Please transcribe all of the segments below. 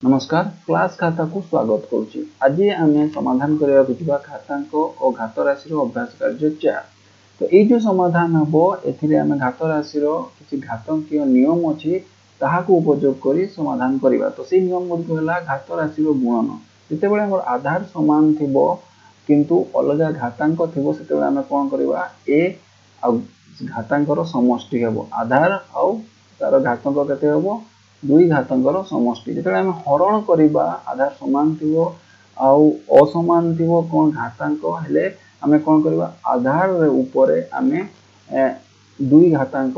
नमस्कार क्लास खाता को स्वागत करुच्ची। आज आम समाधान करने घातांक और घात राशि अभ्यास कार्य 4। तो ये जो समाधान हम ए घात राशि किसी घातकीय नियम अच्छी ताकू उपयोग कर समाधान करवा। तो से नियम गुड़िक है घात राशि गुणन जिते आधार सामान थी किंतु अलग घातांक थी से आम कौन करवा ए घातांकर समष्टि हम आधार आउ तार घातांक केते हम 2 घातांकर समष्टि जो आम हरण करवा आधार सामान थी आउ असमान थी कौन घातांक हेले आम कौन करवा आधार उपरे आम 2 घातांक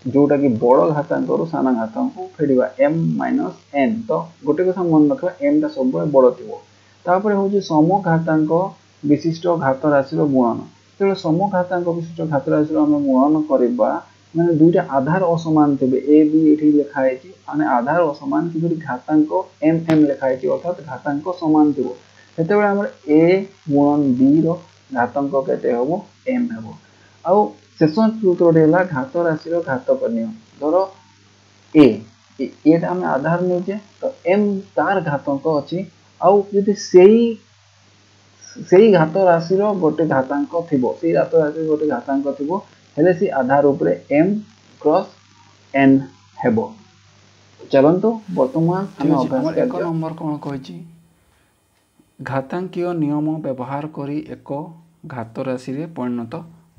जोटा कि बड़ घातांक रु सान घातांक फेड़ा m - n। तो गोटे कथा मन रखा m टा सब बड़ थी हूँ सम घातांक विशिष्ट घात राशि गुणन जो सम घातांक विशिष्ट घात राशि आम गुणन करवा मैंने दुईटा आधार असमान थे ए बी ये लिखाई माने आधार असमान कि घातांक एम एम लिखाई अर्थात घातांक समान थी से ए गुणन बी घातांक केते हम एम हम आउ शेष सूत्र है घात राशि घातक नियम धर ए आम आधार नहीं तो एम तार घातांक अच्छी आउ से घात राशि गोटे घातांक थी से घात राशि गोटे घातांक थी हेले सी आधार उपरे m क्रॉस n हेबो। चलंतु वर्तमान हम अभ्यास एक नंबर कौन कही घातांकीय नियम व्यवहार करी एक घात राशि रे परिणत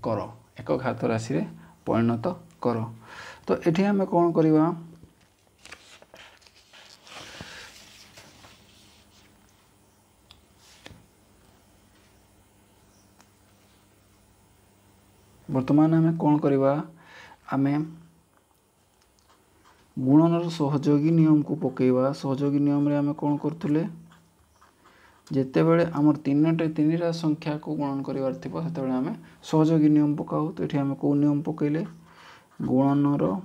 कर एक घात राशि रे परिणत कर। तो एठी हमें कौन करवा वर्तमान आम कौन करवा आम गुणन सहयोगी नियम को पकेवा। सहयोगी नियम रे आम कौन करथुले जेते बेले आमर तीनटा संख्या को गुणन करिवार थिबो सेते बेले आम सहयोगी नियम पकाऊ। तो एठी आम को नियम पकेले गुणनर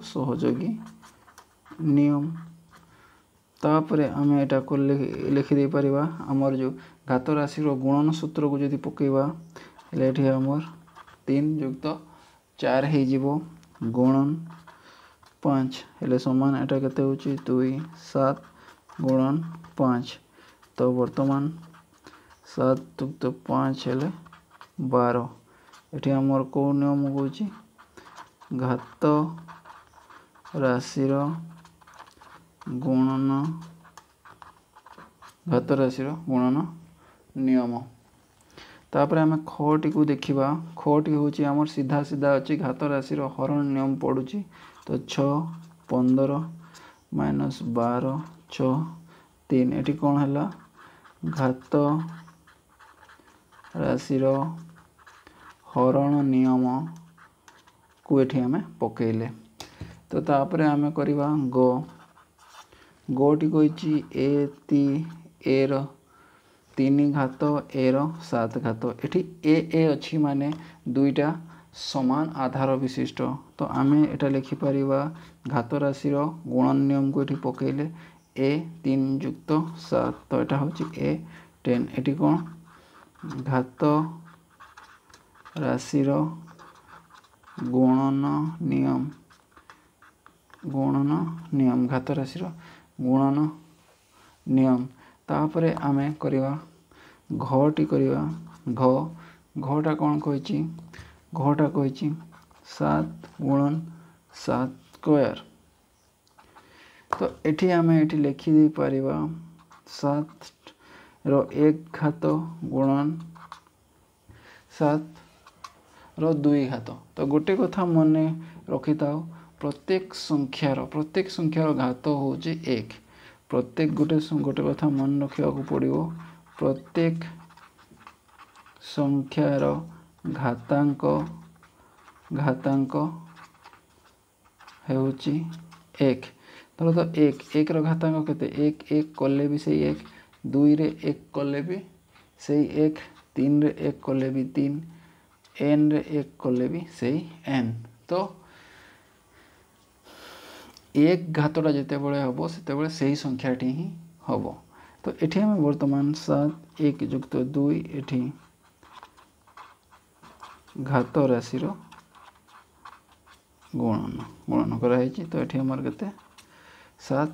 सहयोगी नियम तापरे आम एटा को लिखि दे परिबा हमर जो घात राशि गुणन सूत्र को जदि पकेबा हेले एठी हमर 3 युक्त 4 हे जीवो गुणन 5 हेले समान एटा केते होची 2 7 गुणन 5। तो वर्तमान 7 युक्त 5 हेले 12 एठी हमर को नियम होची घात राशि गुणन नियम। तापर आम खटी को देखा खटी हूँ आमर सीधा सीधा अच्छी घात राशि हरण नियम पड़ुची। तो 6 15 - 12 6 3 एटी कौन है घात राशि हरण नियम को एठी आम पकेले। तो तापर आम करवा गोटी कही ए रो 3 घात ए रो 7 घात एठी ए अच्छी माने दुईटा समान आधार विशिष्ट। तो आम एटा लिखि परिवा घात राशि गुणन नियम को एठी पकेले ए 3 युक्त 7 तो एटा होची ए 10 एठी कौन घात राशि गुणन नियम घात राशि गुणन नियम। तापरे आमे करवा घटी करवा घटा कौन कही घटा कही 7 गुणन 7 स्क्वायर। तो एठी आमे एठी लिखि दे परिवा 7 रो 1 घात गुणन 7 रो 2 घात। तो गोटे कथा मन रखि थाओ प्रत्येक संख्यार घात होची 1 प्रत्येक गोटे कथा मन रखा पड़ो प्रत्येक संख्यार घातांक होची 1। तो 1 रो घातांक केते 1 कले भी सही 1 2 रे 1 कले भी सही 1 3 रे 1 कले भी 3 n रे 1 कले भी सही n। तो 1 घातटा जिते बड़े हम से सही संख्याटी ही हम। तो एठी हम वर्तमान 7 1 युक्त 2 एठी घात राशि गुणन कराई। तो ये आमर के 7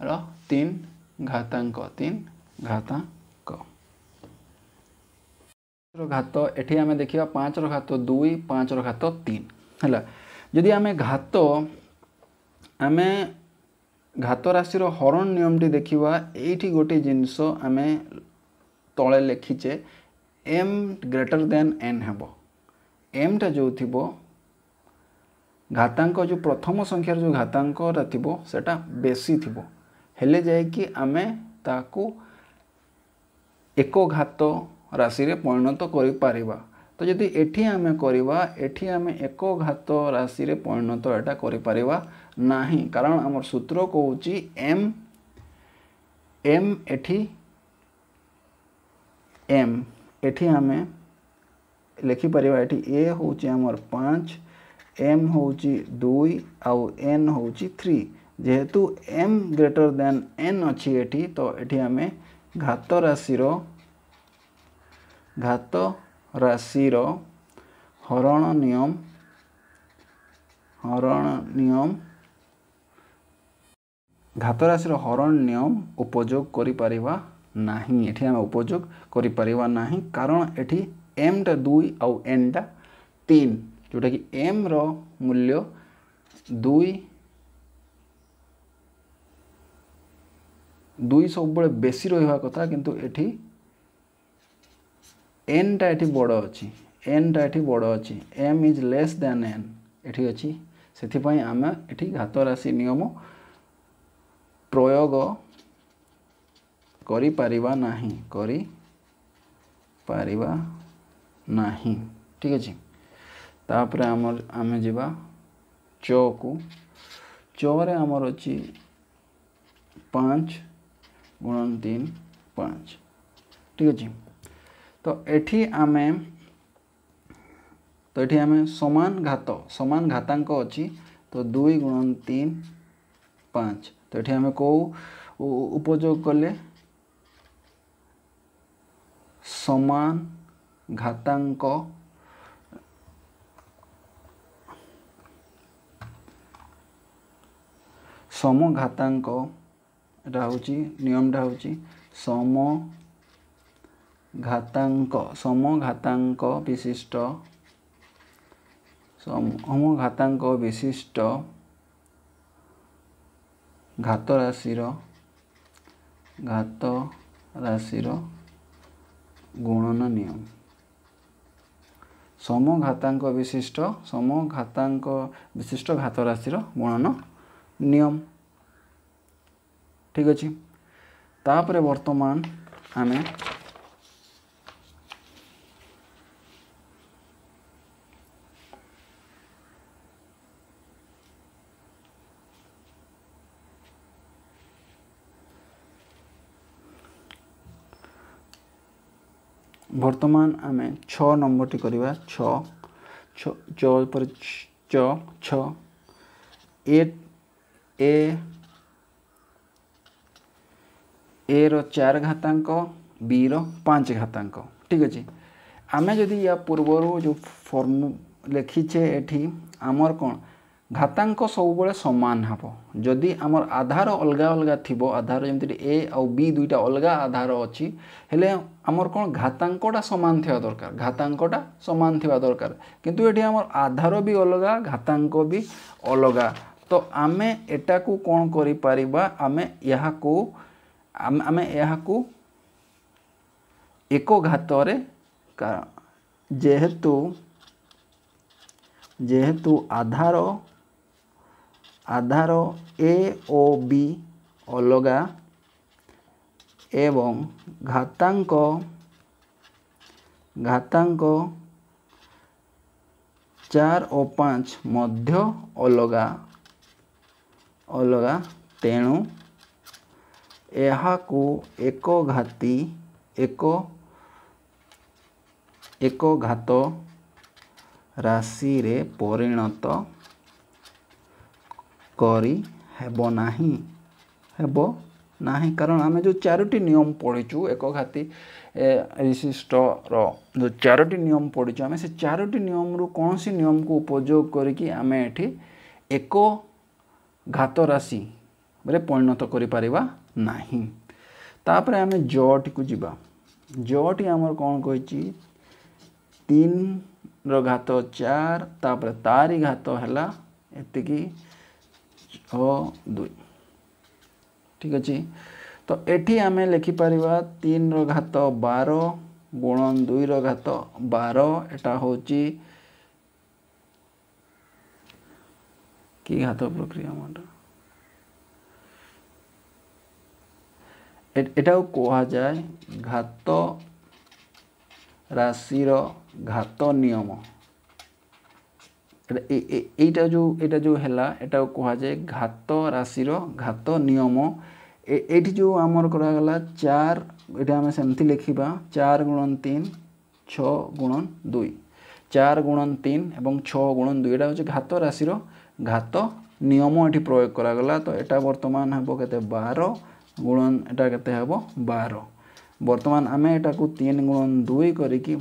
रो 3 घातांक घात एठी आमे देखिबा 5 रो घात 2 5 रो घात 3 हला। जदि आमे घात राशि रो हरण नियम टी देखिबा एठी गोटे जिंस आमे तळे लिखिचे m ग्रेटर देन n हेबो। m टा जो थिबो घातांक जो प्रथम संख्यार जो घातांक रा थिबो सेटा बेसी थिबो हेले जाय कि आमे ताकू एको घात राशि रे परिणत करि पारिबा। तो जदि एठी आमे करिबा एठी आमे एको घात राशि रे परिणत एटा करि पारिबा नाही, कारण हमर सूत्र कहूची m एठी आमे लिखि पारिबा एठी a होची हमर 5 m होची 2 आउ n होची 3। जेहेतु m ग्रेटर देन n अछि एठी तो एठी आमे घात राशि रो हरण नियम घात राशि रो हरण नियम उपयोग करि पारिबा नाही। एठी हम उपयोग करि पारिबा नाही, कारण एठी m टा 2 आउ n टा 3 जोटा कि m रो मूल्य 2 सब बळे बेसी रहिबा कथा, किंतु एठी n टा एठी बड़ अछि m is less than n एठी अछि। सेथि पई आमे एठी घात राशि नियम प्रयोग करि पारिबा नाही ठीक अछि। तापरे आमे जिबा च को च रे हमर अछि 5 गुणन 3 5 ठीक अछि। तो एठी आमे समान घातांक अछि तो 2 गुणन 3 5। तो एठी आमे को उपयोग कले समान घातांक सम घातांक एटा होची नियम टा होची सम घातांक विशिष्ट घात राशि रो गुणन नियम। सम घातांक विशिष्ट घात राशि रो गुणन नियम ठीक अछि। तापरे वर्तमान आमे वर्तमान आमे 6 नंबर टी करिवा 6 पर 6 ए रो 4 घातांक बी रो 5 घातांक ठीक अछि। आमे जदि या पूर्वरो जो फॉर्म लिखिछे एठी आमर कोन घातांक सब बळे समान हबो। जदि आमर आधार अलगा अलगा थिबो आधार जेमति a और b दुईटा अलगा आधार अछि हेले आमर कोन घातांकटा समान थिबा दरकार किंतु एठी आमर आधार भी अलगा घातांक भी अलगा। तो आमे एटा को कोन करि पारिबा आमे याहाकू एको घात रे जेहेतु आधार a ओ b अलगा एवं घातांक 4 और 5 मध्य अलगा तेणु याहाकू एको घात राशि रे परिणत करी हेबो ନାହିଁ, କାରଣ ଆମେ ଯେଉଁ 4ଟି ନିୟମ ପଢ଼ିଛୁ ଏକଘାତୀ ବିଶିଷ୍ଟର ଯେଉଁ 4ଟି ନିୟମ ପଢ଼ିଛୁ, ଆମେ ସେ 4ଟି ନିୟମରୁ କୌଣସି ନିୟମକୁ ଉପଯୋଗ କରିକି ଆମେ ଏଠି ଏକ ଘାତ ରାଶିରେ ପରିଣତ କରିପାରିବା ନାହିଁ। ତାପରେ ଆମେ ଜଟିକୁ ଯିବା। ଜଟି ଆମର କ'ଣ କହିଛି, 3ର ଘାତ 4, ତାପରେ ତାରି ଘାତ ହେଲା ଏତିକି 2। ଠିକ୍ ଅଛି। ତ ଏଠି ଆମେ ଲେଖିପାରିବା 3ର ଘାତ 12 ଗୁଣନ 2ର ଘାତ 12। ଏଟା ହେଉଛି କି ଘାତ ପ୍ରକ୍ରିୟା ମଣ୍ଡ, ଏଟାକୁ କୁହାଯାଏ ଘାତ ରାଶିର ଘାତ ନିୟମ। ଏଇଟା ଯେଉଁ ହେଲା ଏଟାକୁ କୁହାଯାଏ ଘାତ ରାଶିର ଘାତ ନିୟମ। ଏଇଠି ଯେଉଁ ଆମର କରାଗଲା 4, ଏଠି ଆମେ ସେମିତି ଲେଖିବା 4 ଗୁଣନ 3 6 ଗୁଣନ 2, 4 ଗୁଣନ 3 ଏବଂ 6 ଗୁଣନ 2। ଏଇଟା ହେଉଛି ଘାତ ରାଶିର ଘାତ ନିୟମ ଏଠି ପ୍ରୟୋଗ କରାଗଲା। ତ ଏଟା ବର୍ତ୍ତମାନ ହେବ କେତେ, 12 ଗୁଣନ ଏଟା କେତେ ହେବ 12। ବର୍ତ୍ତମାନ ଆମେ ଏଟାକୁ 3 ଗୁଣନ 2 କରିକି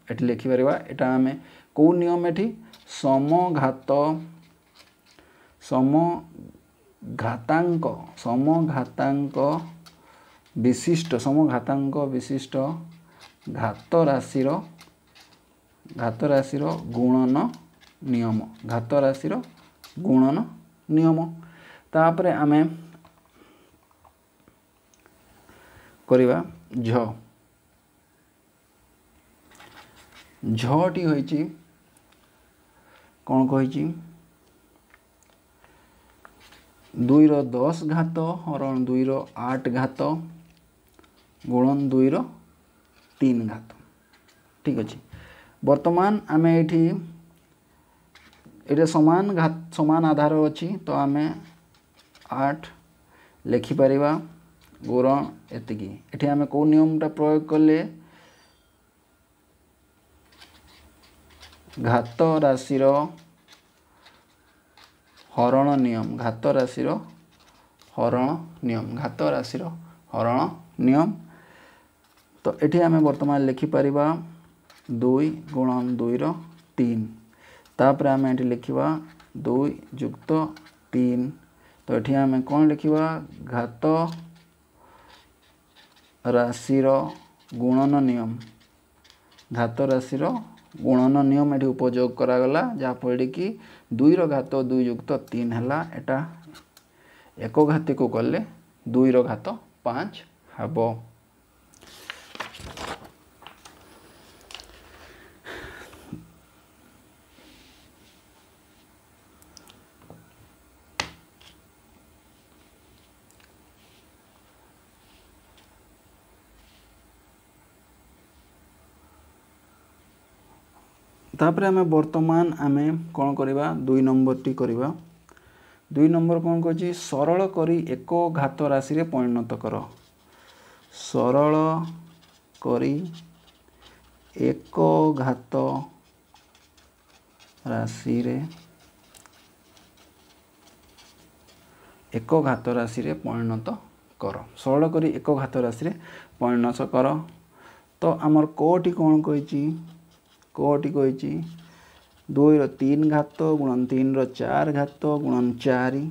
ଏଠି ଲେଖିପାରିବା। ଏଟା ଆମେ କେଉଁ ନିୟମ, ଏଠି ସମଘାତାଙ୍କ ବିଶିଷ୍ଟ ଘାତ ରାଶିର ଗୁଣନ ନିୟମ। ତାପରେ ଆମେ କରିବା ଝଟି ହୋଇଛି କ'ଣ କହିଛି, 2ର 10 ଘାତ ହରଣ 2ର 8 ଘାତ ଗୁଣନ 2ର 3 ଘାତ। ଠିକ୍ ଅଛି। ବର୍ତ୍ତମାନ ଆମେ ଏଠି ସମାନ ଆଧାର ଅଛି, ତ ଆମେ 8 ଲେଖିପାରିବା ଗୁଣନ ଏତିକି। ଏଠି ଆମେ କେଉଁ ନିୟମଟା ପ୍ରୟୋଗ କଲେ, ଘାତ ରାଶିର ହରଣ ନିୟମ। ତ ଏଠି ଆମେ ବର୍ତ୍ତମାନ ଲେଖିପାରିବା 2 ଗୁଣନ 2ର 3। ତାପରେ ଆମେ ଏଠି ଲେଖିବା 2 ଯୁକ୍ତ 3। ତ ଏଠି ଆମେ କ'ଣ ଲେଖିବା, ଘାତ ରାଶିର ଗୁଣନ ନିୟମ ଏଠି ଉପଯୋଗ କରାଗଲା, ଯାହାଫଳରେ କି 2ର ଘାତ 2 ଯୁକ୍ତ 3 ହେଲା। ଏଟା ଏକଘାତୀକୁ କଲେ 2ର ଘାତ 5 ହେବ। ତାପରେ ଆମେ ବର୍ତ୍ତମାନ କ'ଣ କରିବା, 2 ନମ୍ବରଟି କରିବା। 2 ନମ୍ବର କ'ଣ କହୁଛି, ସରଳ କରି ଏକ ଘାତ ରାଶିରେ ପରିଣତ କର। ସରଳ କରି ଏକ ଘାତ ରାଶିରେ ପରିଣତ କର। ସରଳ କରି ଏକ ଘାତ ରାଶିରେ ପରିଣତ କର। ତ ଆମର କୋଟି କ'ଣ କହିଛି, 2ର 3 ଘାତ ଗୁଣନ 3ର 4 ଘାତ ଗୁଣନ 4।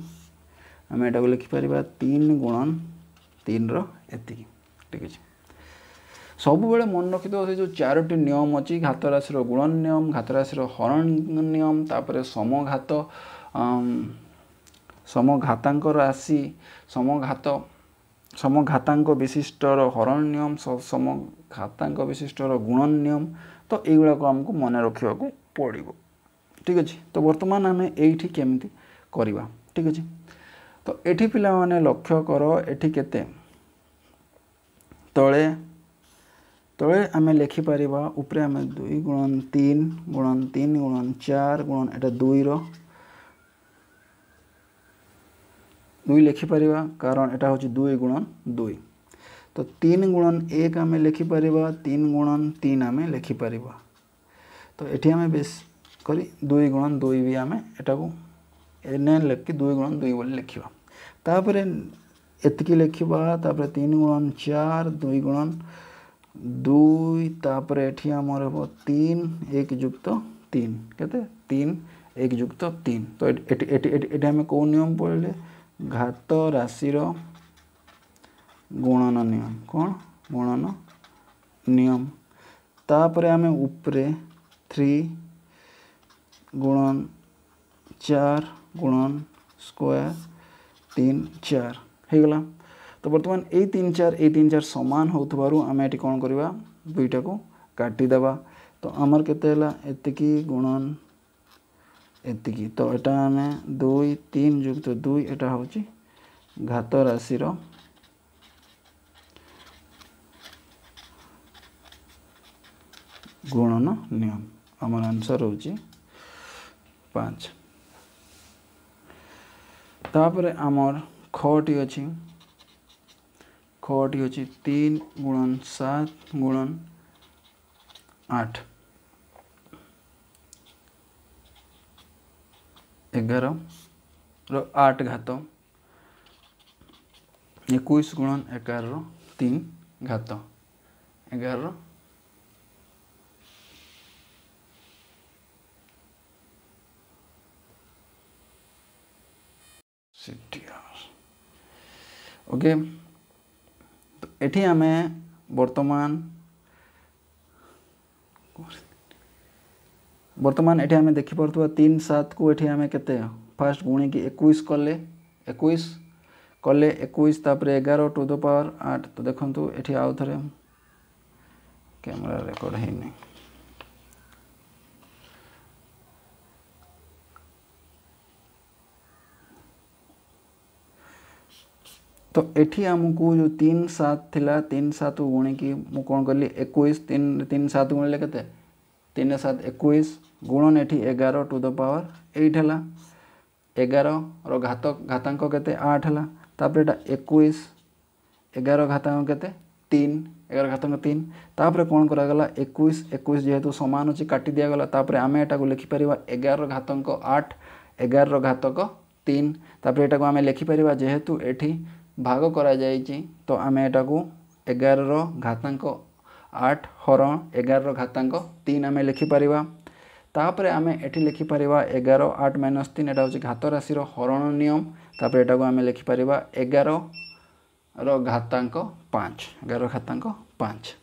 ଆମେ ଏଟାକୁ ଲେଖିପାରିବା 3 ଗୁଣନ 3ର ଏତିକି। ଠିକ୍ ଅଛି। ସବୁବେଳେ ମନେ ରଖିଥିବ ସେ ଯେଉଁ 4ଟି ନିୟମ ଅଛି, ଘାତ ରାଶିର ଗୁଣନ ନିୟମ, ଘାତ ରାଶିର ହରଣ ନିୟମ, ତାପରେ ସମଘାତାଙ୍କ ରାଶି, ସମଘାତାଙ୍କ ବିଶିଷ୍ଟର ହରଣ ନିୟମ, ସମଘାତାଙ୍କ ବିଶିଷ୍ଟର ଗୁଣନ ନିୟମ। ତ এইগুলাକୁ ଆମକୁ ମନେ ରଖିବାକୁ ପଡ଼ିବ। ଠିକ୍ ଅଛି। ତ ବର୍ତ୍ତମାନ ଆମେ ଏଇଠି କେମିତି କରିବା। ଠିକ୍ ଅଛି। ତ ଏଠି ପିଲାମାନେ ଲକ୍ଷ୍ୟ କର, ଏଠି କେତେ, ତଳେ ଆମେ ଲେଖିପାରିବା, ଉପରେ ଆମେ 2 ଗୁଣନ 3 ଗୁଣନ 3 ଗୁଣନ 4 ଗୁଣନ ଏଟା 2ର 2 ଲେଖିପାରିବା, କାରଣ ଏଟା ହେଉଛି 2 ଗୁଣନ 2। ତ 3 ଗୁଣନ 1 ଆମେ ଲେଖିପାରିବା, 3 ଗୁଣନ 3 ଆମେ ଲେଖିପାରିବା। ତ ଏଠି ଆମେ ବେଶ କରି 2 ଗୁଣନ 2 ବି ଆମେ ଏଟାକୁ ଲେଖି 2 ଗୁଣନ 2 ବୋଲି ଲେଖିବା। ତାପରେ एतिकी लिखिबा तापर 3 गुणन 4 2 गुणन 2 तापर एठी हमर हो 3 1 युक्त 3 केते 3 1 युक्त 3 तो एटी हम को नियम पढ़ले घात राशि रो गुणन नियम कौन गुणन नियम तापरे आमे ऊपरे 3 गुणन 4 गुणन स्क्वायर 3 4 हे गला तो वर्तमान ए 3 4 समान होतबारु आमे एटी कोन करबा दुईटा को काटी देबा तो हमर केते हला एतिकी गुणन एतिकी तो एटा आमे 2 3 युक्त 2 एटा होची घात राशि रो गुणन नियम हमर आंसर होची 5 तापरे हमर खटी अछि 3 गुणन 7 गुणन 8 11 रो 8 घात 21 गुणन 11 रो 3 घात 11 रो ओके तो एठी हमें वर्तमान एठी हमें देखि परतुवा 3 7 को एठी हमें केते फर्स्ट गुणी की 21 कले 21 तापरे 11 टू द पावर 8 तो देखंतु एठी आउ थरे कैमरा रिकॉर्ड है नहीं तो एठी हमको जो 3 7 थिला 3 7 गुणी की मु कोन करली 21 3 7 गुणले केते 3 7 21 गुणन एठी 11 टू द पावर 8 हला 11 रो घातांक केते 8 हला तापर एटा 21 11 घातांक केते 3 11 घातांक 3 तापर कोन करा गला 21 21 जेहेतु समान अछि काटी दिया गला तापर आमे एटा को लिखि परिबा 11 घातांक 8 11 घातांक 3 तापर एटा को आमे लिखि परिबा जेहेतु एठी भाग करा जायछि तो आमे एटा को 11 रो घातांक 8 हरण 11 रो घातांक 3 आमे लिखि परिबा तापरे आमे एठी लिखि परिबा 11 8 - 3 एटा होछि घात राशि रो हरण नियम तापरे एटा को आमे लिखि परिबा 11 रो घातांक 5 11 घातांक 5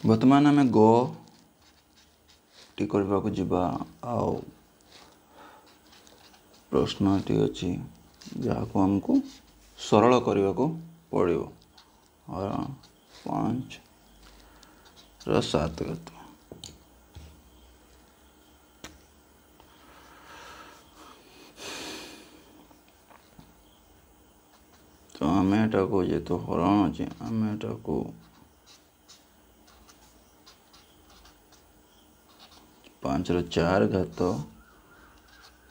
वर्तमान आमे गो टी करबा को जिबा आ प्रश्न टी अछि जहा को हमको सरल करबा को पड़िबो और 5 रो 7 गत तो आमे एटा को जे तो हरण अछि आमे एटा को 5 रो 4 घात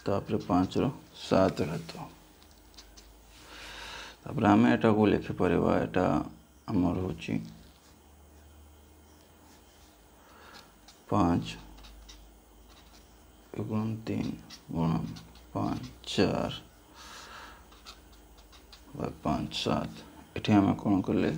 तापर 5 रो 7 घात तापर आमे एटा को लिखि परिबा एटा हमर होची 5 गुणन 3 गुणन 5 4 बाय 5 7 एठी हमें कोन करले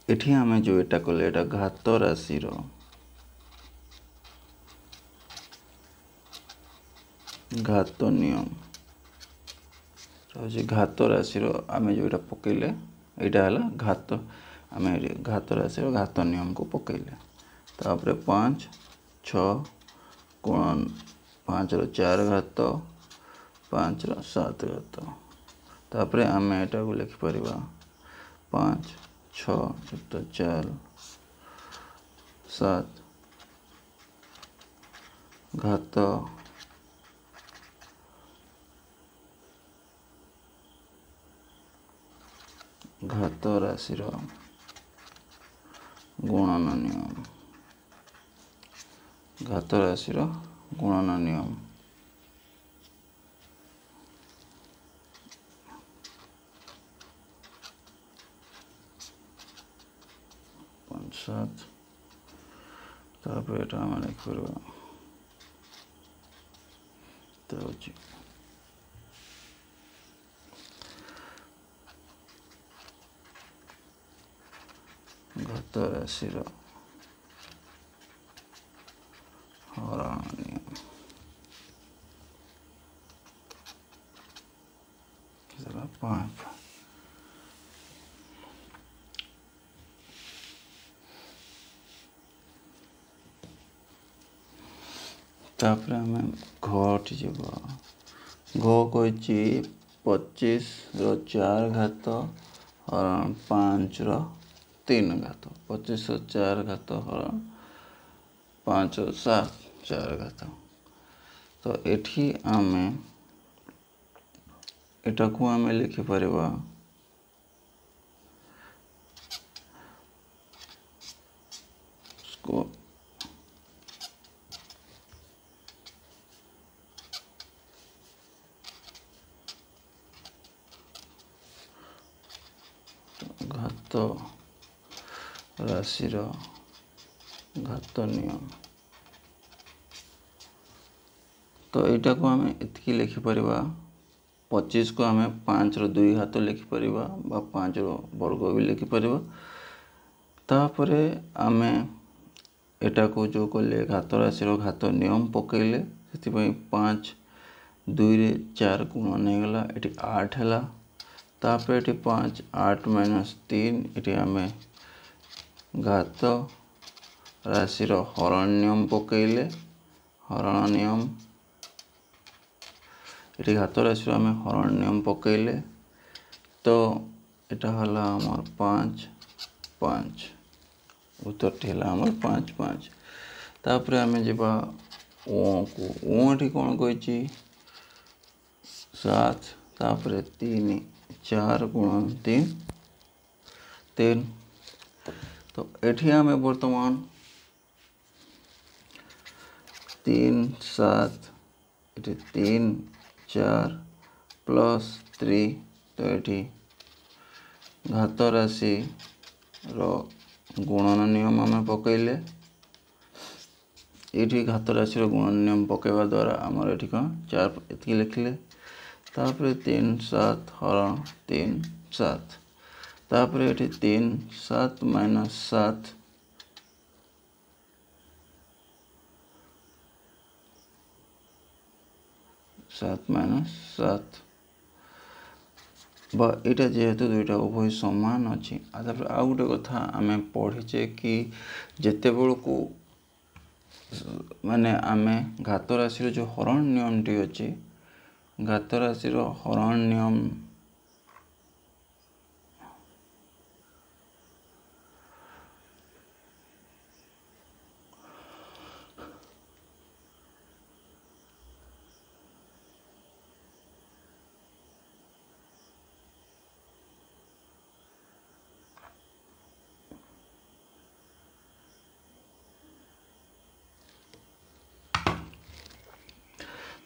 एठी हमें जो एटा कले एटा घात राशि रो घात नियम जे घात राशि रो आमे जो एटा पकेले एटा हला घात आमे घात राशि रो घात नियम को पकेले तापरे 5 6 गुणन 5 रो 4 घात 5 रो 7 घात तापरे आमे एटा को लिखि परिबा 5 6 4 7 घात घात राशि गुणन नियम घात राशि गुणन नियम 7 तापर एटा हम लिखिबा तो होची घात राशि हरण नियम कितना 5 तापर हमें घटी जब घ कही 25 रो 4 घात हरण 5 रो 3 घात 25 रो 4 घात हरण 5 रो 7 4 घात तो एठी आमे एटा को आमे लिखि परिबा इसको घात राशि घात नियम तो यहाँ को आम इतकी लिखिपर 25 को आम 5 रो 2 घात लिखिपर 5 रो वर्ग भी लिखिपर तापर आम एटा को जो कले घात राशि घात नियम पकईले से 5 2 रे 4 गुणन हो गला ये 8 है तापर ये 5 8 माइनस 3 ये आम घात राशि हरण नियम पकईले हरण नियम ये घात राशि आम हरण नियम पकईले तो यहाँ हला आमर 5 5 उत्तर टी है आमर 5 5 तापर आम जा ओ को ओ ये कौन कही 7 तापर 3 4 गुणन 3 3 तो ये आम बर्तमान 3 7 ये 3 4 प्लस 3 तो ये घात राशि गुणन नियम आम पकईले ये घात राशि गुणन नियम पकईवा द्वारा आमर ये कौन 4 इतनी लिखिले तापर 3 7 हरण 3 7 तापर ये 3 7 माइनस 7 7 माइनस 7 यहाँ जेहेतु दुईटा उभय समान अच्छी तापर आ गोटे कथा आम पढ़ीचे कि जिते बेलू माने आम घात राशि जो हरण नियम टी अच्छी घात राशि हरण नियम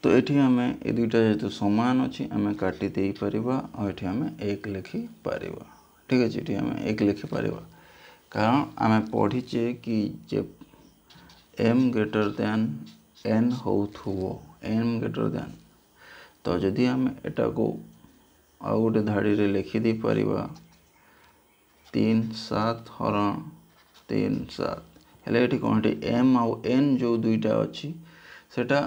तो ये आम ये दुईटा जेहतु सामान अच्छी आम काटी दे पारिबा और ये आम 1 लिखि पारिबा ठीक अच्छे ये आम 1 लिखि पारिबा कारण आम पढ़ीचे कि जे m greater than n होथुवो m greater than तो जदि आम एटा को आ गोटे धाड़ी रे लिखि दे पारिबा 3 7 हरण 3 7 हेले ये कौन m आउ n जो दुईटा अच्छी सेटा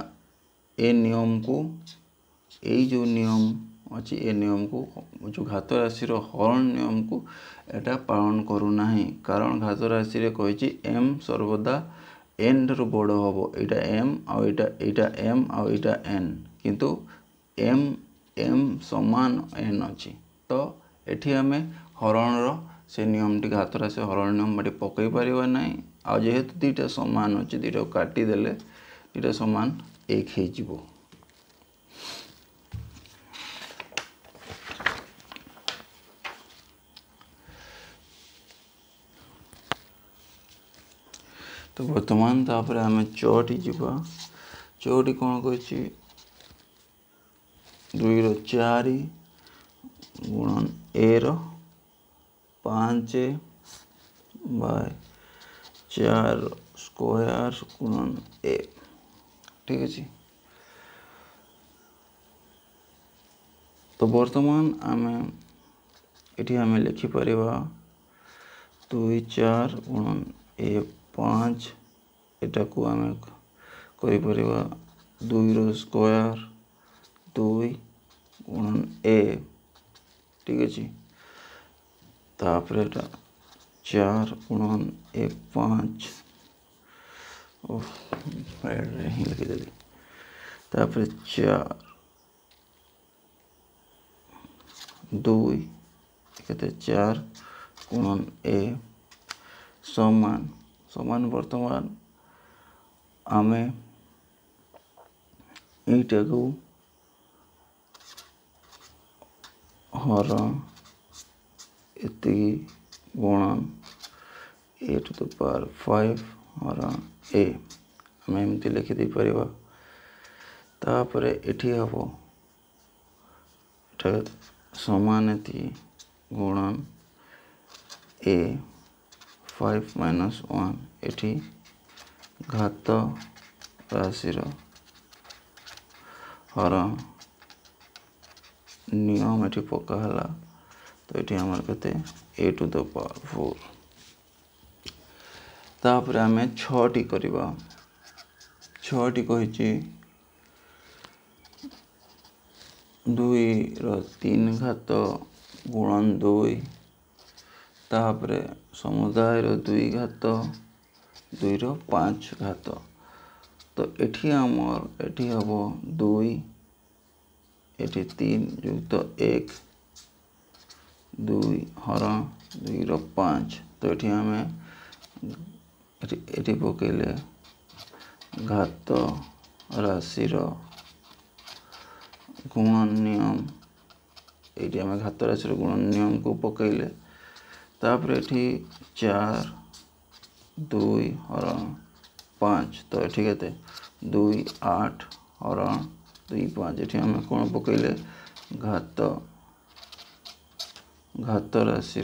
ए नियम को यही जो नियम अच्छी ए नियम को जो घात राशि हरण नियम को एटा पालन करूना कारण घात राशि रे कही m सर्वदा n रो बड़ हम यहाँ m आईटा m आईटा n किंतु m समान n अच्छी तो ये आम हरण से नियम टी घात राशि हरण नियम बाटी पकई पारिबा नहीं आ जेहेतु दुईटा समान अच्छी दुईटा काटिदेले दुईटा समान 1 हो जिवो तो वर्तमान तापर आम चौटी जावा चौटी कौन कही 2 रो 4 गुणन ए रो 5 बाय 4 स्क्वायर गुणन ए। ठीक है। तो वर्तमान आम ये आम लिखिपर 2 4 गुणन ए 5 एटा को आम कर 2 रो स्क्वायर 2 गुणन ए। ठीक है। तापर एटा 4 गुणन ए 5 लिखिदेली तापर 4 2 कहते 4 गुणन ए समान समान वर्तमान आम यटा को हर एति गुणन ए टू द पावर 5 हर ए आम एमती लिखिदे पार। तापर एठी हम समान एति गुणन ए 5 माइनस 1 एठी घात राशि हर नियम एठी पकाला तो ये आम के ए टू द पावर 4। तापर आम 6टी करवा 6टी कही 2 रो 3 घात गुणन 2 तापर समुदाय रो 2 घात 2 रो 5 घात। तो एठी आमर एठी हम 2 एठी 3 युक्त 1 2 हर 2 रो 5। तो ये आम एठी पकेले घात राशि गुणन नियम ये आम घात राशि गुणन नियम को पकेले तापर एठी 4 2 हर 5। तो ये कहते 2 8 हर 2 5 ये आम कौन पकेले घात राशि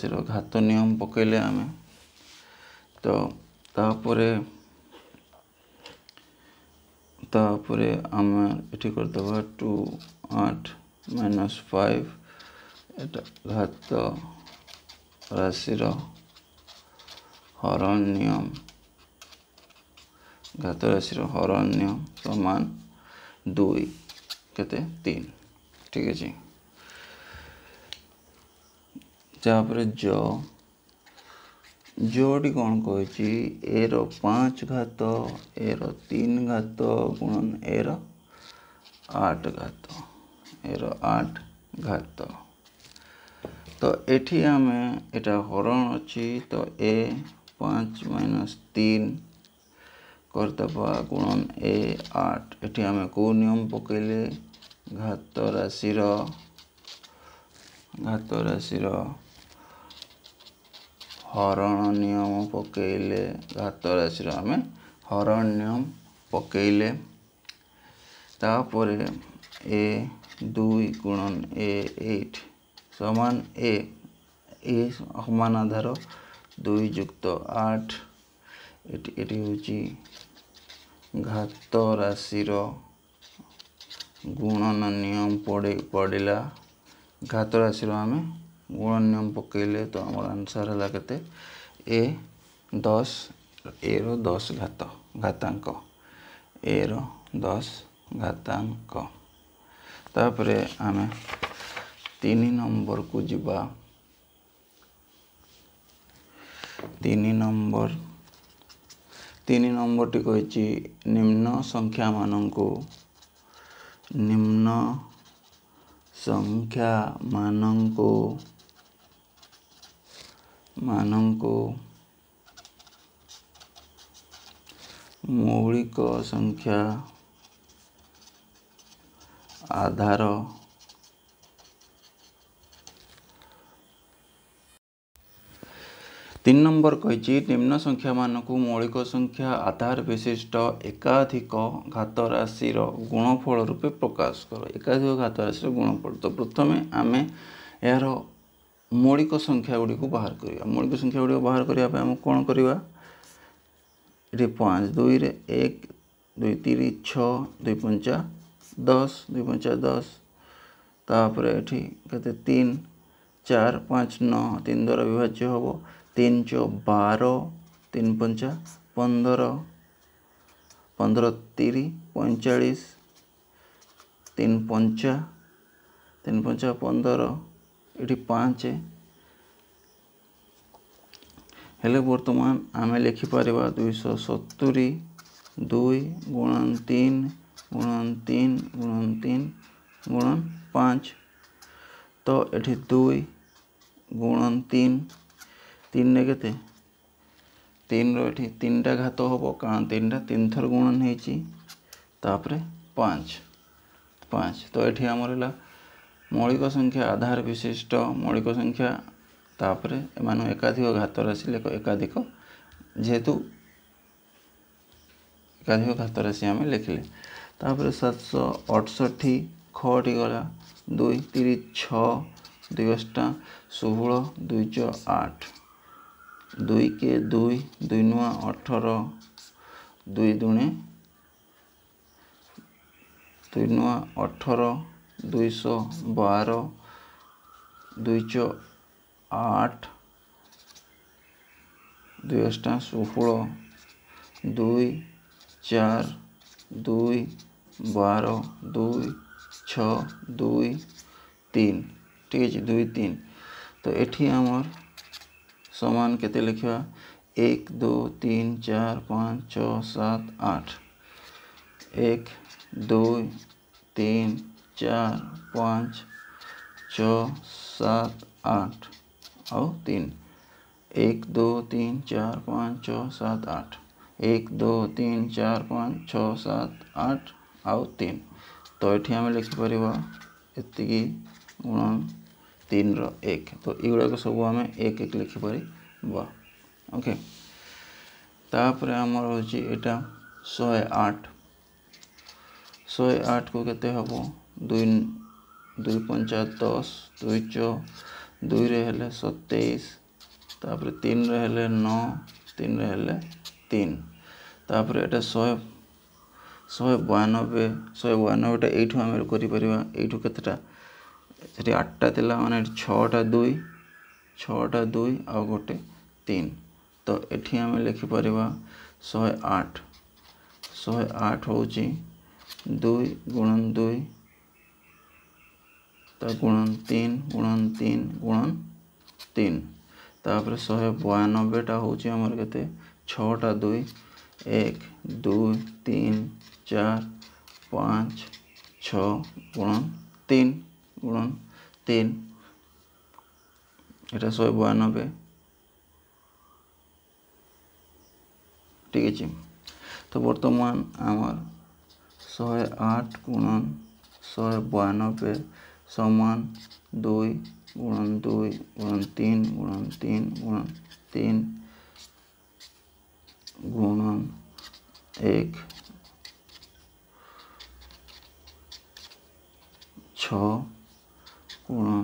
घात नियम पकेले आम। तो तापर आम ये करदे 2 8 माइनस 5 एटा घात राशि हरण नियम घात राशि हरण नियम समान 2 केते 3। ठीक है। तापर जोड़ी कौन कही ए रो 5 घात ए रो 3 घात गुणन ए रो 8 घात ए रो 8 घात। तो एठी आम एटा हरण अच्छी तो ए 5 माइनस 3 करदबा गुणन ए 8 एठी आम को नियम पकेले घात राशि हरण नियम पकेले घात राशि आम हरण नियम पकेले तापर ए 2 गुणन ए 8 समान ए समान आधार 2 युक्त 8 एटी होची घात राशि गुणन नियम पड़ेला घात राशि आम गुणन नियम पकेले तो आम आंसर है केते ए 10 ए रो 10 घातांक ए रो 10 घातांक। तापर आम 3 नंबर को जीवा 3 नंबर टी कही निम्न संख्या मानंको मौलिक संख्या आधार 3 नंबर कही निम्न संख्या मानक मौलिक संख्या आधार विशिष्ट एकाधिक घात राशि गुणफल रूपे प्रकाश कर। एकाधिक घात राशि गुणफल। तो प्रथम आम यार मौलिक संख्या गुड़ी को बाहर करवा। मौलिक संख्या गुड़ी बाहर करने आम कौन करवा ये 5 2 रे 1 2 3 6 2 5 10 2 5 10 तापर ये के 3 4 5 9 3 द्वारा विभाज्य हम 3 4 12 3 5 15 15 30 45 3 5 3 5 15 ये 5 हेले वर्तमान आम लिखिपर 270 2 गुणन 3 गुणन 3 गुणन 3 गुणन 5 तो ये 2 गुणन 3 3 ने के 3 रो 3टा घात हम कारण 3टा 3 थर गुणन होपर 5 5 तो ये आमर है मौलिक संख्या आधार विशिष्ट मौलिक संख्या तापर एम एकाधिक घात राशि लेख एकाधिक जेहेतु एकाधिक घात राशि आम लिखिले तापर 768 खटी गला 2 3 6 2 8 16 2 4 8 2 के 2 2 नुआ 18 2 दुणे 2 नुआ 18 212 2 4 8 2 8 16 2 4 2 12 2 6 2 3 ठीक है 2 3 तो ये आमर समान केते लिखा 1 2 3 4 5 6 7 8 1 2 3 4 5 6 7 8 और 3 1 2 3 4 5 6 7 8 1 2 3 4 5 6 7 8 और 3 तो ये आम लिखिपर ये गुणन 3 रो 1 तो युवाक सब आम 1 1 लिखिपर ओके तापर आमर हूँ यहाँ 108 108 को केते हम 2 2 5 10 2 4 2 रे हेले 27 तापर 3 रे हेले 9 3 रे हेले 3 तापर एटा 192 192टा एठू आम करिपरिबा एठू केतेटा सेठी 8टा थिला माने 6टा 2 6टा 2 आ गोटे 3 तो एठी आम लिखिपरिबा 108 108 होची 2 गुणन 2 ता गुणन 3 गुणन 3 गुणन 3 तापर 192टा होची हमर केते 6टा 2 1 2 3 4 5 6 गुणन 3 गुणन 3 एटा 192 ठीक है। तो वर्तमान आमर 108 गुणन 192 समान 2 गुणन 2 गुणन 3 गुणन 3 गुणन 3 गुणन 1 6 गुणन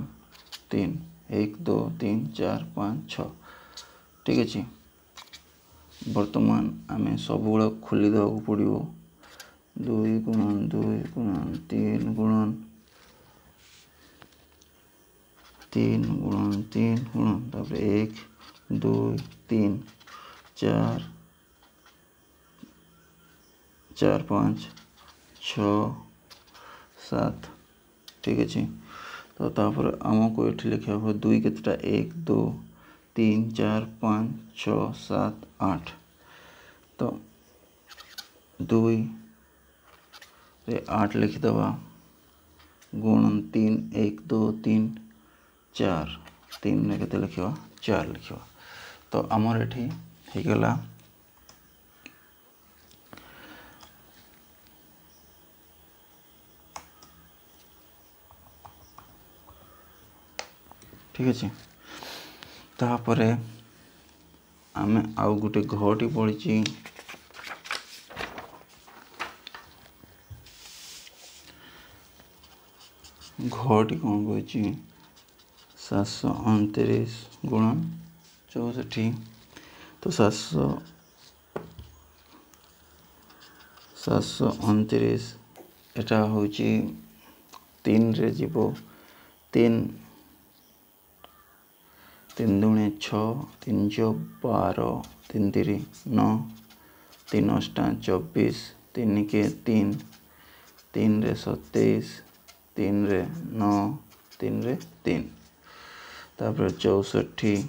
3 1 2 3 4 5 6 ठीक है। वर्तमान आम सब खोली देवा पड़ो 2 गुणन 2 गुणन 3 गुणन 3 गुणन 3 गुणन तापर 1 2 3 4 4 5 6 7 ठीक है। तो तापर आमको ये लिखा हुआ 2 केतेटा 1 2 3 4 5 6 7 8 तो 2 रे 8 लिखिदवा गुणन 3 1 2 3 4 3 रे केते लिखिवा 4 लिखिवा तो आमर एठी हेगला ठीक है। तापरे आमे आउ गोटे घटी पड़ी घटी कौन कही 729 गुणन 64 तो 729 एटा हूँ 3 रे जीव 3 3 दूणे 6 3 12 3 3 9 3 8 24 3 के 3 3 रे 27 3 रे 9 3 रे 3 तापर 64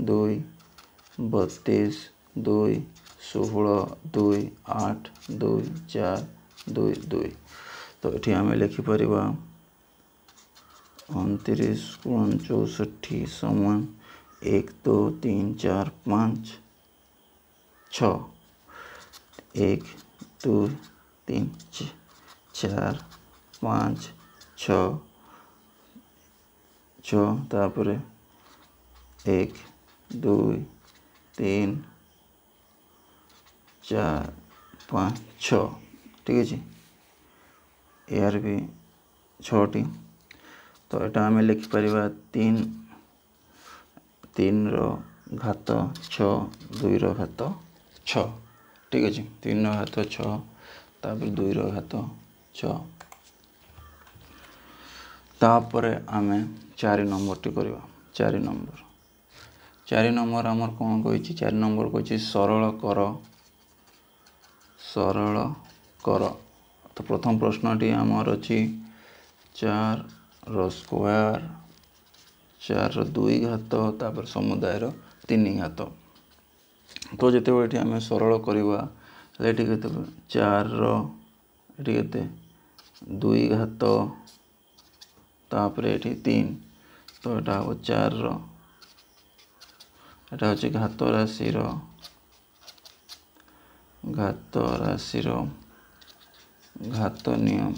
2 32 2 16 2 8 2 4 2 2 तो ये आम लिखिपर 29 गुणन 64 समान 1 2 3 4 5 6 1 2 3 4 5 6 तापर 1 2 3 4 5 6 ठीक है यार भी 6टी तो यहाँ आम लिखिपर 3 3 घात 6 2 घात 6 ठीक है 3 घात 6 तापर 2 घात 6 तापर आम 4 नंबर टी करवा 4 नंबर आमर कौन कही 4 नंबर कही सरल कर तो प्रथम प्रश्नटी आमर अच्छी 4 रो स्क्वायर 4 रो 2 घात तापर समुदाय 3 घात तो जिते आम सरल करवा 4 रो 2 घात तापर ये 3 तो यहाँ हम 4 रो यहाँ हूँ घात राशि घात नियम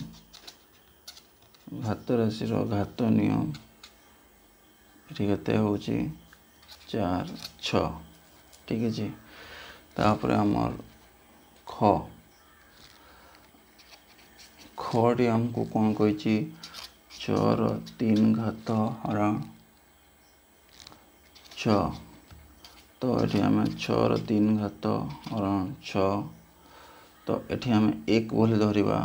घात राशि घात नियम ये के हूँ 4 6 ठीक है तापर आमर खटी आमको कौन कही 6 3 घात हरण 6 तो ये आम 6 3 घात हरण 6 तो ये आम 1 बोली धरवा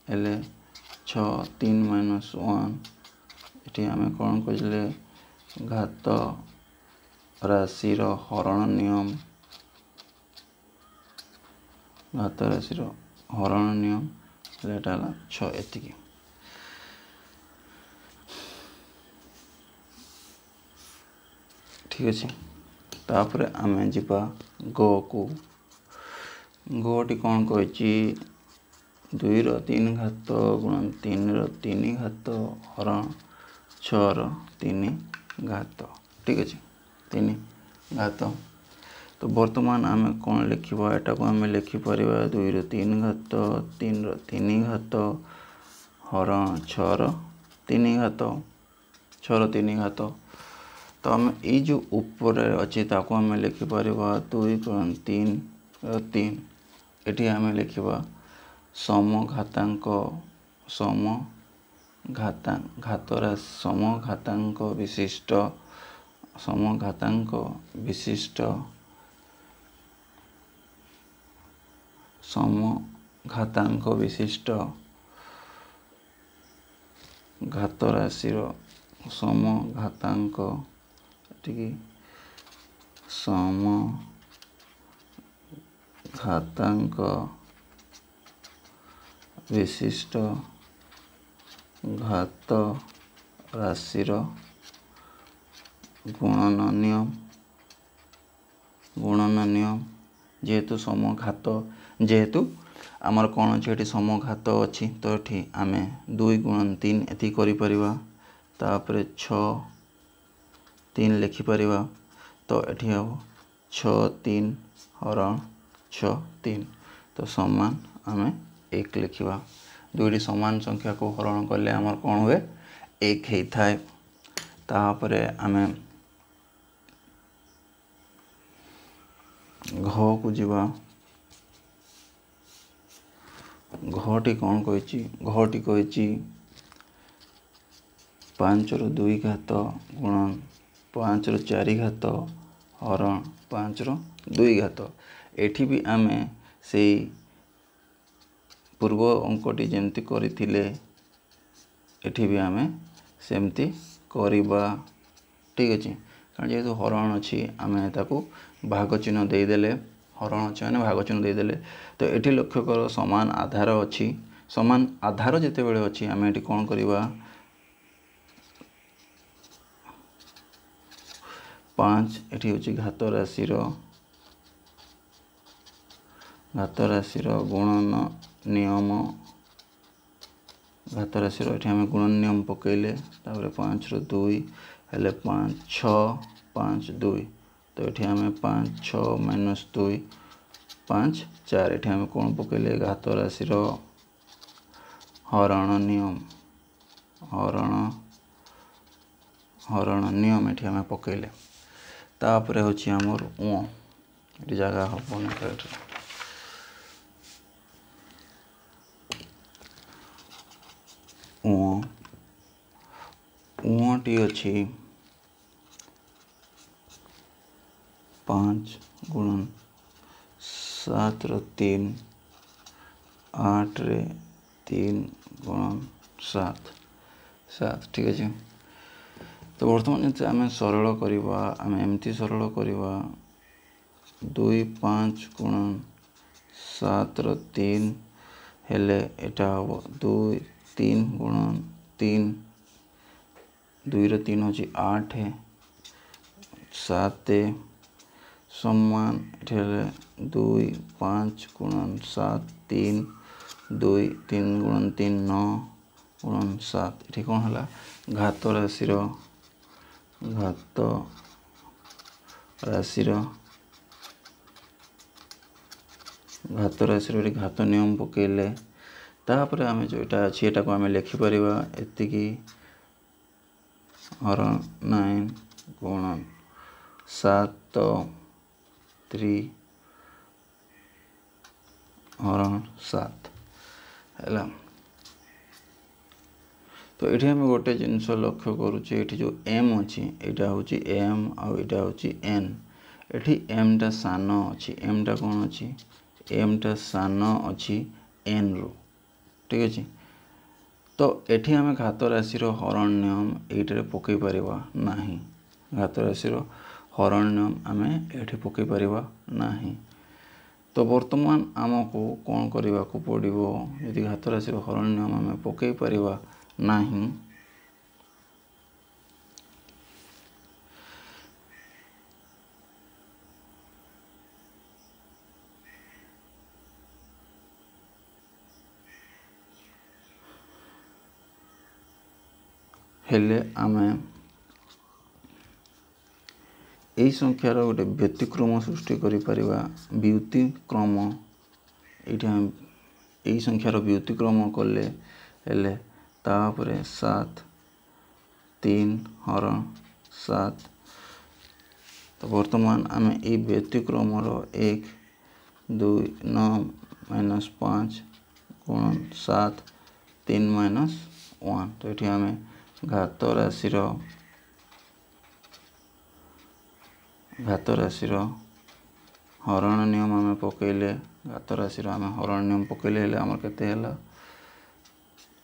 हेले 6 3 - 1 ये आम कौन कहले घात राशि हरण नियम घात राशि हरण नियम एटा 6 एतिकी ठीक अच्छे तापर आम जीवा गो को गोटी कौन कही 2 रो 3 घात गुणन 3 रो 3 घात हरण 6 रो 3 घात ठीक अच्छे 3 घात तो वर्तमान आम कौन लिखा एटा को आम लिखिपर 2 रो 3 घात 3 रो 3 घात हरण 6 रो 3 घात 6 रो 3 घात तो आम ये जो ऊपर अच्छे ताको आम लिखिपर 2 गुणन 3 रो 3 ये आम लिखा समघातांक विशिष्ट घात राशि समघातांक समघातांक विशिष्ट घात राशि गुणन नियम जेहेतु समघात जेहेतु आमर कौन अच्छे समघात अच्छी तो ये आम 2 गुणन 3 एति कर 6 3 लिखिपर तो ये हम 6 3 हरण 6 3 तो समान आम 1 लिखा 2टी समान संख्या को हरण कले आमर कौन हुए 1 होता है तापर आम घ को जीवा घटी कौन कही घटी कही 5 रो 2 घात गुणन 5 रो 4 घात हरण 5 रो 2 घात। एठी भी आमे से पूर्व अंकटी जेमती करथिले एठी भी आमे सेमती करिबा। ठीक अछि कारण जेहेतु हरण अछि आमे ताकू भाग चिन्ह दे देले हरण अछि माने भाग चिन्ह दे देले। तो एठी लक्ष्य कर समान आधार अछि समान आधार जेते बेले अछि आमे एठी कोन करिबा 5 एठी होछि घात राशि रो गुणन नियम घात राशि रो एठी आमे गुणन नियम पकेले तापर 5 रो 2 हेले 5 6 5 2 तो एठी आमे 5 6 माइनस 2 5 4 एठी आमे कोन पकेले घात राशि रो हरण नियम एठी आमे पकेले तापर होछि हमर उ एठी जगह हबोनी काट टी अछि 5 गुणन 7 रो 3 8 रे 3 गुणन 7 ठीक अछि। तो वर्तमान जे आमे सरल करिबा आमे एमती सरल करिबा 2 5 गुणन 7 रो 3 हेले एटा हो 2 3 गुणन 3 2 रो 3 होछि 8 है 7 सम्मान एठेले 2 5 गुणन 7 3 2 3 गुणन 3 9 गुणन 7 एठी कोन हला घात राशि रो घात नियम पकेले तापर आमे जो एटा अछि एटा को आमे लिखि परिबा एतिकी हरण 9 गुणन 7 3 हरण 7 हैला। तो एठी हम गोटे जिनस लक्ष्य करूचे एठी जो m अछि एटा होची m आ एटा होची n एठी m टा सानो अछि m टा कोन अछि m टा सानो अछि n रो ठीक अछि। तो एठी हमें घात राशि रो हरण नियम एइटरे पकई परिबा नाही घात राशि रो हरण नियम आमे एठी पकई परिबा नाही। तो वर्तमान आमको कोन करिबा को पड़िबो यदि घात राशि रो हरण नियम आमे पकई परिबा नाही हेले आमे एई संख्यार गोटे व्यतिक्रम सृष्टि करि परिबा व्यतिक्रम एठी एई संख्यार व्यतिक्रम कले हेले तापरे 7 3 हरण 7। तो वर्तमान आमे एई व्यतिक्रम रो 1 2 9 माइनस 5 गुणन 7 3 माइनस 1 तो एठी आमे घात राशि रो हरण नियम आमे पकेले घात राशि रो आमे हरण नियम पकेले हेले हमर केते हैला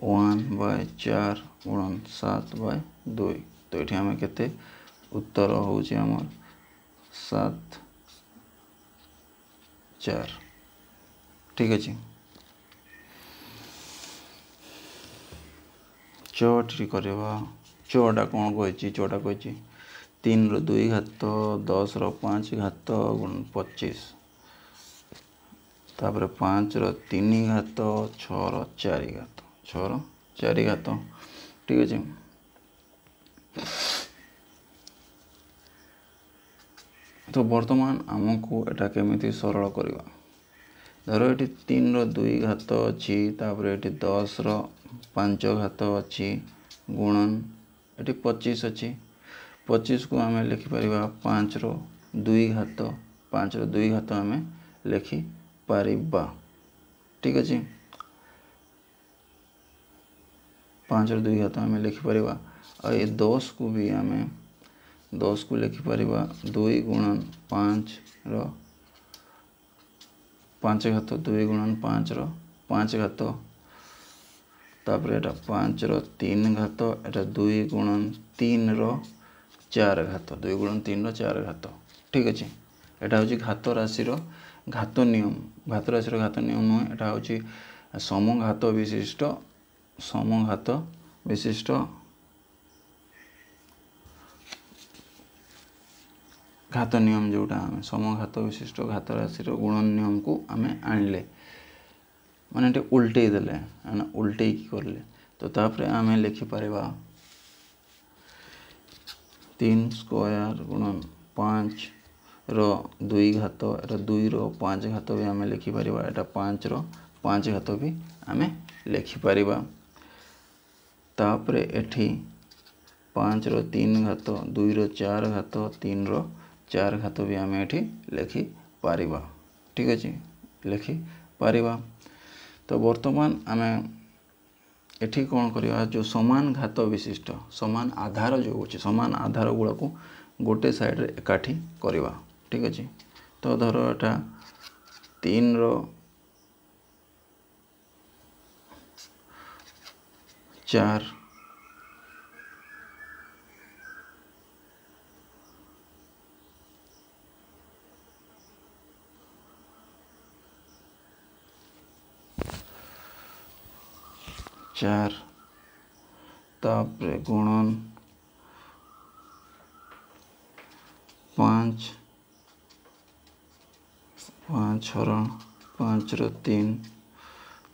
1/4 गुणन 7/2 तो एठी आमे केते उत्तर होउची हमर 7 4 ठीक अछि। चौटी करवा चौटा कौन कही चौटा कही 3 रो 2 घात 10 रो 5 घात गुण 25 तापर 5 रो 3 घात 6 रो 4 घात 6 रो 4 घात ठीक अछि। तो वर्तमान आमको एटा केमिति सरल करवा धरो एटी 3 रो 2 घात अछि तापर एटी 10 रो 5 घात अछि गुणन एटी 25 अछि 25 को आमे लिखि परिबा 5 रो 2 घात 5 रो 2 घात आम लिखि पारिबा। ठीक अच्छे 5 रो 2 घात आम लिखिपर और ये 10 को भी आम 10 को लिखिपर 2 गुणन 5 रो 5 घात 2 गुणन 5 रो 5 घात तापर एटा 5 रो 3 घात एटा 2 गुणन 3 रो 4 घात 2 गुणन 3 रो 4 घात। ठीक अच्छे एटा हूँ घात राशि घात नियम घात राशि घात नियम नुहे एटा हूँ समघात विशिष्ट घात नियम जोटा आम समघात विशिष्ट घात राशि गुणन नियम को आम आणले माने उल्टे देले उल्टे करले तो तापरे आम लिखिपर 3 स्क्वायर गुणन 5 रो 2 घात एटा 2 रो 5 घात भी आम लिखिपर एटा 5 रो 5 घात भी आम लिखिपर तापरे एठी 5 रो 3 घात 2 रो 4 घात 3 रो 4 घात भी आम एठी लिखिपर। ठीक अच्छे लिखिपर तो बर्तमान आम एठी कौन करवा जो समान घात विशिष्ट समान आधार जो होचे समान आधार गुड़ा को गोटे साइड रे एकाठी करवा। ठीक अच्छे तो धर एटा 3 रो 4 4 तापरे गुणन 5 हरण 5 रो 3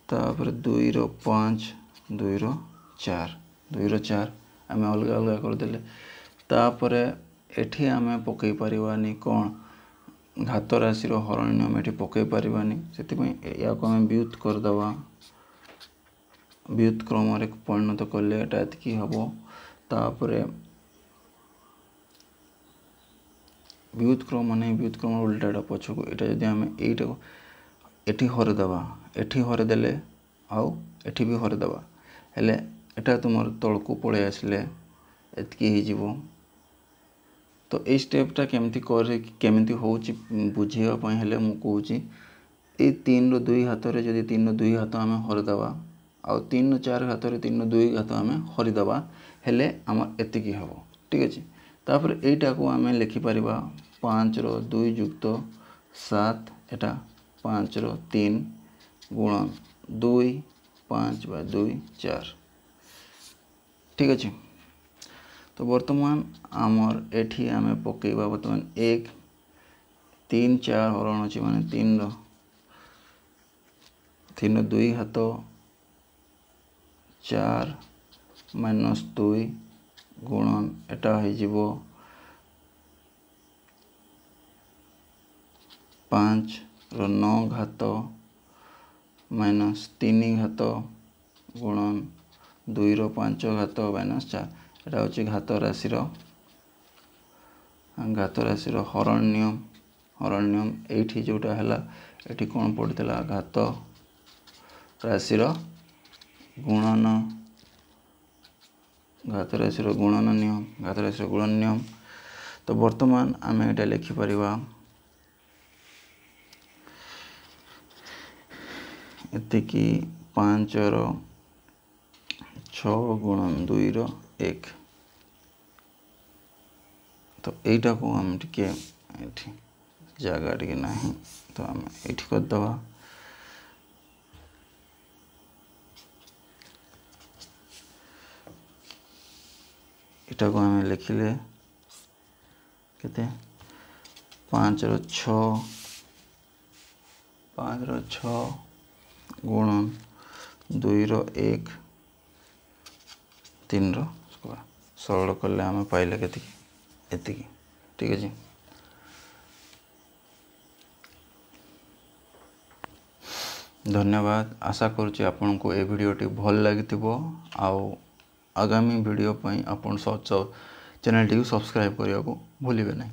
तापरे 2 रो 5 2 रो 4 2 रो 4 आम अलग अलग करदे तापरे एठी आम पकई पारिबानी कौन घात राशि हरण नियम एठी पकई पारिबानी से या आम व्युत करदवा व्युत क्रम रे परिणत कले एटा एतकी हबो तापरे व्युत क्रम माने व्युत क्रम उल्टाटा पछको एटा जदि आम एटा एठी हरदेबा एठी हरदेले आउ एठी भी हरदेबा हेले एटा तुमर तळकू पळे आसले एतकी हे जीवो तो ए स्टेपटा केमती होउची बुझेवा पय हेले मु कहूची ए 3 रो 2 हाथ रे जदि 3 रो 2 हाथ आम हरदेबा आउ 3 रो 4 हाथ रे 3 रो 2 हाथ आम हरिदेबा हेले आमर एतिकी हबो। ठीक अच्छे तापर एटा को आम लिखिपर 5 रो 2 युक्त 7 एटा 5 रो 3 गुणन 2 5 बाय 2 4। ठीक अच्छे तो वर्तमान आमर एठी आम पकेबा वर्तमान 1 3 4 हरण अच्छे माने 3 रो 2 हाथ 4 माइनस 2 गुणन एटा हो जीवो 5 रो 9 घात माइनस 3 घात गुणन 2 रो 5 घात माइनस 4 एटा होची घात राशि हरण नियम एठी जोटा हला एठी कोन पड़तला घात राशि गुणन घात राशि गुणन नियम तो वर्तमान आम एटा लिखिपर एतिकी 5 रो 6 गुणन 2 रो 1 तो एटा को हम टिके एठी जगह टिके नहीं तो आम एठी कर दवा एटा को आम लिखिले केते 5 रो 6 गुणन 2 रो 1 3 रो स्क्वायर सरल कले आम पाइले केतिकी एतिकी। ठीक अच्छे धन्यवाद आशा करुच्ची आपन को ए भिडियोटी भल लगिथिबो आउ आगामी वीडियो पई आपन चैनल टी सब्सक्राइब करिया को भूलिबे नहीं।